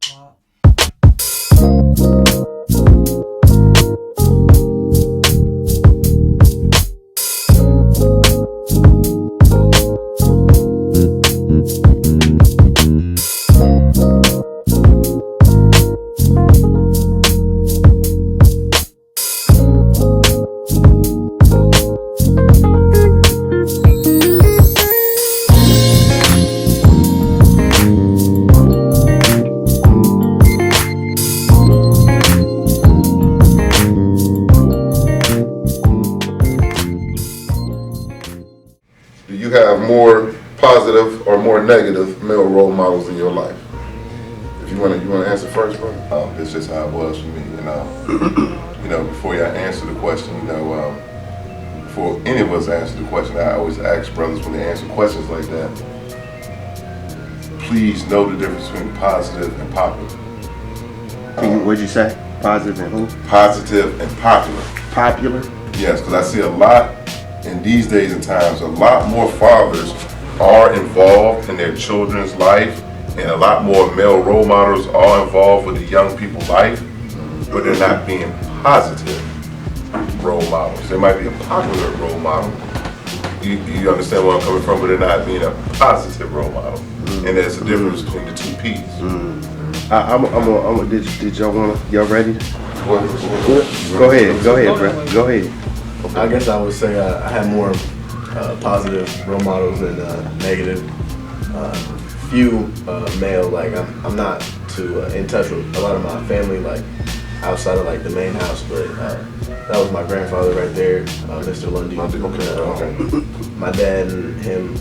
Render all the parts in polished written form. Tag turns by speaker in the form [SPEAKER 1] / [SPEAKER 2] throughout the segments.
[SPEAKER 1] Do you have more positive or more negative male role models in your life? If you want to answer first, bro.
[SPEAKER 2] It's just how it was for me, before y'all answer the question, before any of us answer the question, I always ask brothers when they answer questions like that, please know the difference between positive and popular.
[SPEAKER 3] What'd you say? Positive and who?
[SPEAKER 2] Positive and popular.
[SPEAKER 3] Popular?
[SPEAKER 2] Yes, because I see a lot in these days and times, a lot more fathers are involved in their children's life, and a lot more male role models are involved with the young people's life, but they're not being positive role models. They might be a popular role model. You understand where I'm coming from, but they're not being a positive role model. And there's a difference between the two P's.
[SPEAKER 3] Did y'all ready?
[SPEAKER 2] Go
[SPEAKER 3] ahead, bro. Go ahead.
[SPEAKER 4] I guess I would say I had more positive role models than negative. Few male, like I'm not too in touch with a lot of my family, like outside of like the main house, but that was my grandfather right there, Mr. Lundy.
[SPEAKER 2] Okay.
[SPEAKER 4] My dad and him,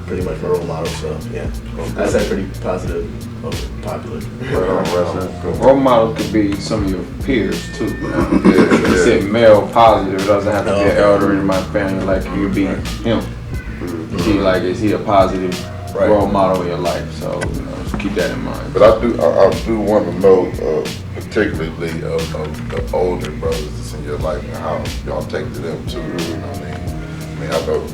[SPEAKER 4] pretty much my role model. So yeah, I'd say pretty positive, popular.
[SPEAKER 5] Role model could be some of your peers too. You said male positive, it doesn't have to be an elder in my family. Like you could be him. See, like is he a positive role model in your life? So just keep that in mind.
[SPEAKER 1] But I do want to know, particularly of the older brothers that's in your life and how y'all take to them too. You know what I mean, I know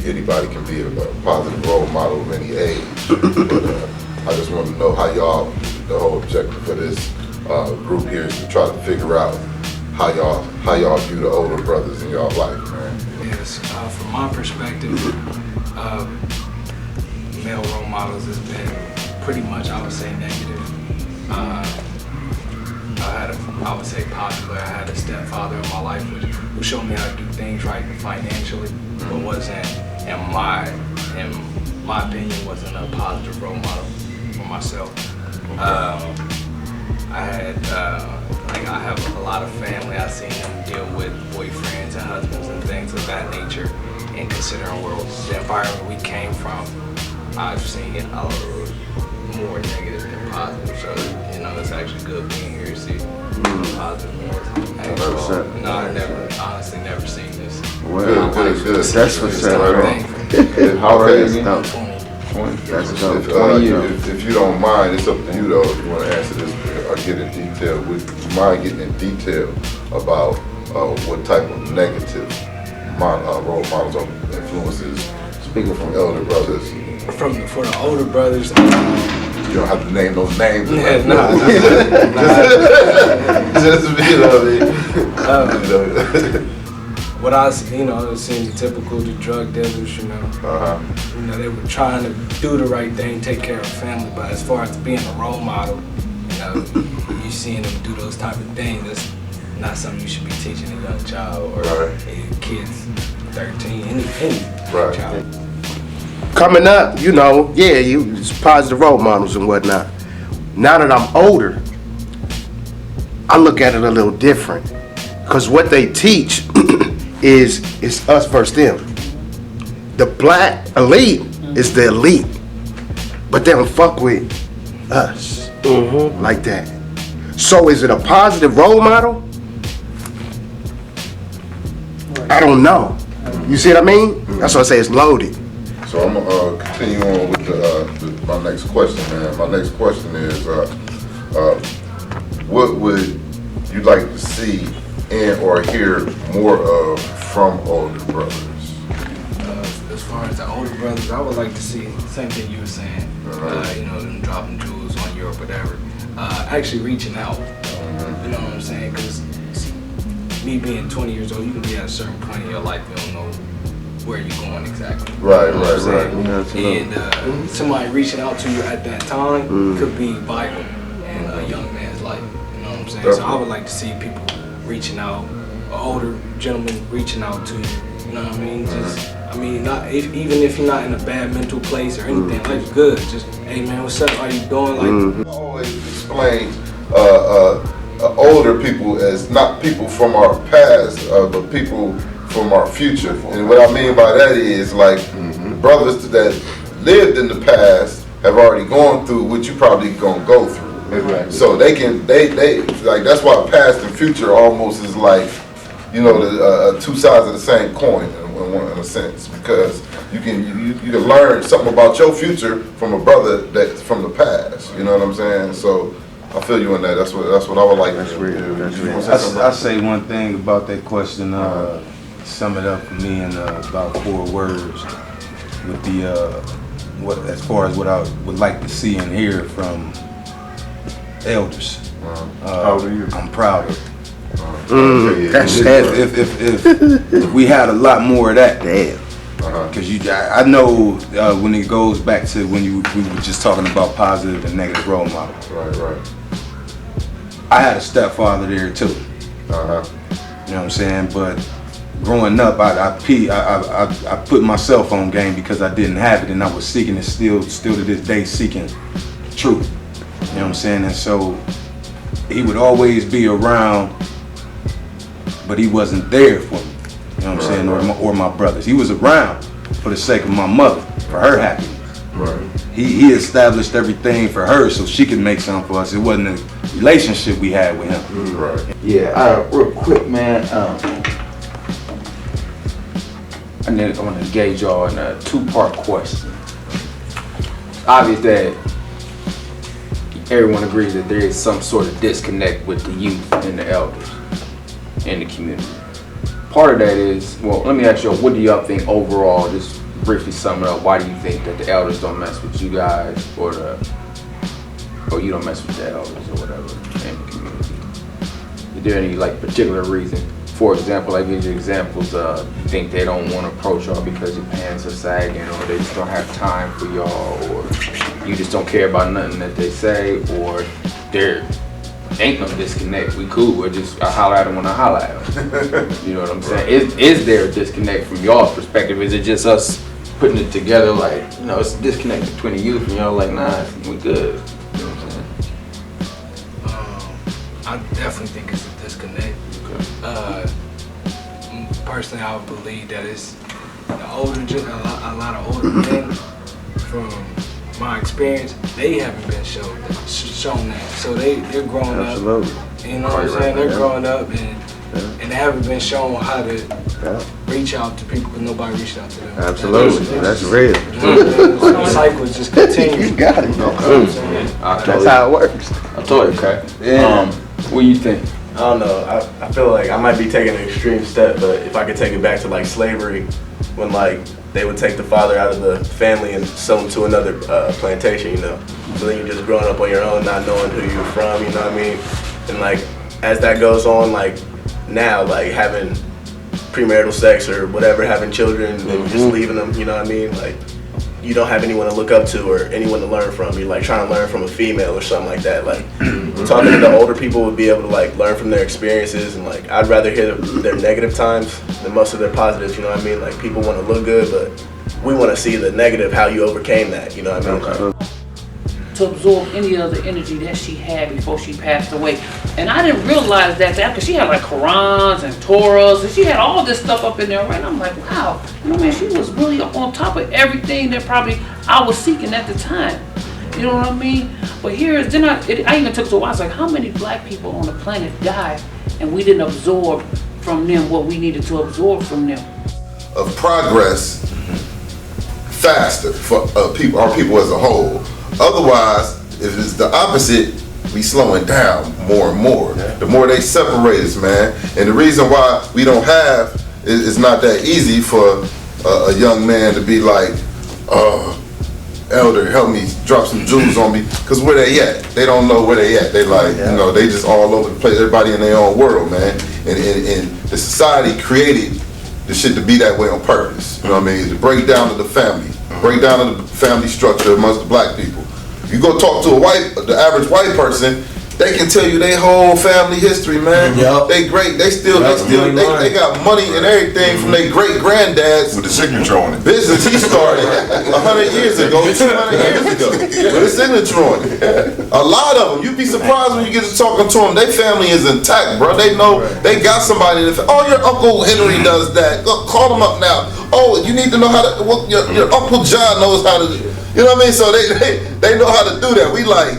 [SPEAKER 1] anybody can be a positive role model of any age, but I just want to know how y'all, the whole objective for this group here is to try to figure out how y'all view the older brothers in y'all life, man.
[SPEAKER 6] Yes, from my perspective, male role models has been pretty much, I would say, negative. I would say popular. I had a stepfather in my life who showed me how to do things right financially, but wasn't, in my opinion, wasn't a positive role model for myself. I have a lot of family. I've seen them deal with boyfriends and husbands and things of that nature. And considering the environment we came from, I've seen it more negative than positive. So, it's actually good being here to see positive more. No, I honestly never seen this.
[SPEAKER 3] Well, good. That's what's up.
[SPEAKER 1] How old are you?
[SPEAKER 5] 20.
[SPEAKER 3] That's about
[SPEAKER 1] 20 years. If you don't mind, it's up to you though. If you want to answer this or get in detail, would you mind getting in detail about what type of negative role models or influences, speaking from elder brothers?
[SPEAKER 6] For the older brothers,
[SPEAKER 1] you don't have to name those names.
[SPEAKER 6] Yeah,
[SPEAKER 1] just
[SPEAKER 6] what I seen the typical the drug dealers, they were trying to do the right thing, take care of family, but as far as being a role model, you seeing them do those type of things, that's not something you should be teaching a young child or kids 13, any child.
[SPEAKER 3] Coming up, you positive role models and whatnot. Now that I'm older, I look at it a little different. Because what they teach is us versus them. The black elite is the elite, but they don't fuck with us like that. So is it a positive role model? I don't know. You see what I mean? That's why I say it's loaded.
[SPEAKER 1] So I'm gonna continue on with my next question, man. My next question is, what would you like to see and or hear more of from older brothers?
[SPEAKER 6] As far as the older brothers, I would like to see the same thing you were saying. You know, them dropping jewels on you or whatever. Actually reaching out. You know what I'm saying? Because me being 20 years old, you can be at a certain point in your life, you don't know where you're going exactly.
[SPEAKER 1] Right,
[SPEAKER 6] You know what I'm
[SPEAKER 1] right.
[SPEAKER 6] saying? And somebody reaching out to you at that time could be vital in a young man's life. You know what I'm saying? So I would like to see people reaching out, an older gentleman reaching out to you. You know what I mean? Just, I mean, even if you're not in a bad mental place or anything, life's good. Just, hey man, what's up? How you doing? Like,
[SPEAKER 1] I always explain older people as not people from our past, but people from our future. And what I mean by that is like brothers that lived in the past have already gone through what you probably gonna go through.
[SPEAKER 3] Exactly.
[SPEAKER 1] So they like, that's why past and future almost is like, you know, the two sides of the same coin in a sense, because you can learn something about your future from a brother that's from the past. You know what I'm saying? So I feel you on that. That's what I would like.
[SPEAKER 3] That's real. That's
[SPEAKER 1] You
[SPEAKER 3] real.
[SPEAKER 1] wanna say something?
[SPEAKER 7] I say one thing about that question. Sum it up for me in about 4 words. With the what, as far as what I would like to see and hear from elders.
[SPEAKER 2] How old are you?
[SPEAKER 7] I'm proud of.
[SPEAKER 3] That's
[SPEAKER 7] If we had a lot more of that,
[SPEAKER 3] damn.
[SPEAKER 7] because I know when it goes back to when we were just talking about positive and negative role models.
[SPEAKER 1] Right.
[SPEAKER 7] I had a stepfather there too. You know what I'm saying? But growing up, I put my cell phone game because I didn't have it, and I was seeking it still to this day, seeking truth. You know what I'm saying? And so he would always be around, but he wasn't there for me. You know what I'm saying? Or my brothers. He was around for the sake of my mother, for her happiness.
[SPEAKER 1] Right.
[SPEAKER 7] He established everything for her so she could make something for us. It wasn't a relationship we had with him.
[SPEAKER 1] Right.
[SPEAKER 5] Yeah, real quick, man. I want to engage y'all in a 2-part question. Obvious that everyone agrees that there is some sort of disconnect with the youth and the elders in the community. Part of that is, well, let me ask y'all, what do y'all think overall, just briefly sum it up, why do you think that the elders don't mess with you guys, or you don't mess with the elders or whatever in the community? Is there any like particular reason? For example, I give you examples of, you think they don't want to approach y'all because your pants are sagging, or they just don't have time for y'all, or you just don't care about nothing that they say, or there ain't no disconnect, we cool, we're just, I holler at them when I holler at them. You know what I'm saying? Is there a disconnect from y'all's perspective? Is it just us putting it together like, you know, it's a disconnect between the youth and y'all like, nah, we good? You know what I'm saying?
[SPEAKER 6] I definitely think it's a disconnect. Personally, I would believe that it's the older, a lot of older men, from my experience, they haven't been shown that. So they're growing up. You know what I'm saying? They're growing up and they haven't been shown how to reach out to people because nobody reached out to them.
[SPEAKER 3] Absolutely. That's real.
[SPEAKER 6] The cycle just continues.
[SPEAKER 3] You got it. That's how it works.
[SPEAKER 5] I told you, okay. What do you think?
[SPEAKER 4] I don't know. I feel like I might be taking an extreme step, but if I could take it back to like slavery, when like they would take the father out of the family and sell him to another plantation, you know. So then you're just growing up on your own, not knowing who you're from, you know what I mean? And like as that goes on, like now, like having premarital sex or whatever, having children and just leaving them, you know what I mean? Like you don't have anyone to look up to or anyone to learn from. You're like trying to learn from a female or something like that. Like talking to the older people would be able to like learn from their experiences, and like I'd rather hear their negative times than most of their positives, you know what I mean? Like people want to look good, but we want to see the negative, how you overcame that, you know what I mean? Like,
[SPEAKER 8] to absorb any of the energy that she had before she passed away. And I didn't realize that because she had like Qurans and Torahs, and she had all this stuff up in there, right? And I'm like, wow, you know, man, she was really on top of everything that probably I was seeking at the time. You know what I mean? But I even took it to a while. I was like, how many black people on the planet died and we didn't absorb from them what we needed to absorb from them?
[SPEAKER 1] Of progress faster for our people as a whole. Otherwise, if it's the opposite, we slowing down more and more. The more they separate us, man. And the reason why we don't have it's not that easy for a young man to be like, elder, help me drop some jewels on me, because where they at? They don't know where they at. They like, you know, they just all over the place, everybody in their own world, man. And the society created the shit to be that way on purpose. You know what I mean? To break down to the family, break down to the family structure amongst the black people. You go talk to the average white person, they can tell you their whole family history, man.
[SPEAKER 4] Yep.
[SPEAKER 1] They great. They got money and everything from their great granddads
[SPEAKER 2] With the signature on it.
[SPEAKER 1] business he started 100 years ago, 200 years ago, with a signature on it. A lot of them, you'd be surprised when you get to talking to them. Their family is intact, bro. They know they got somebody. Oh, your Uncle Henry does that. Go, call him up now. Oh, you need to know how to. Well, your Uncle John knows how to. You know what I mean? So they know how to do that. We like.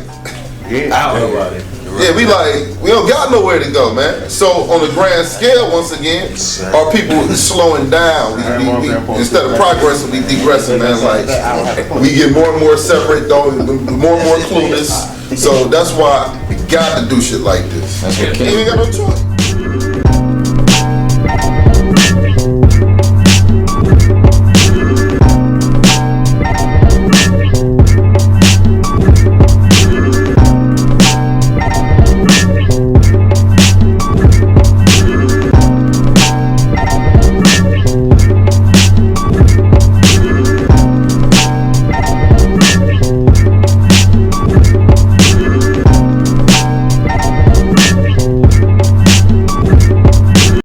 [SPEAKER 1] Yeah, we don't got nowhere to go, man. So on the grand scale, once again, our people slowing down. We instead of progressing, we degressing, man. Like we get more and more separate, though, more and more clueless. So that's why we got to do shit like this. Ain't even got no choice.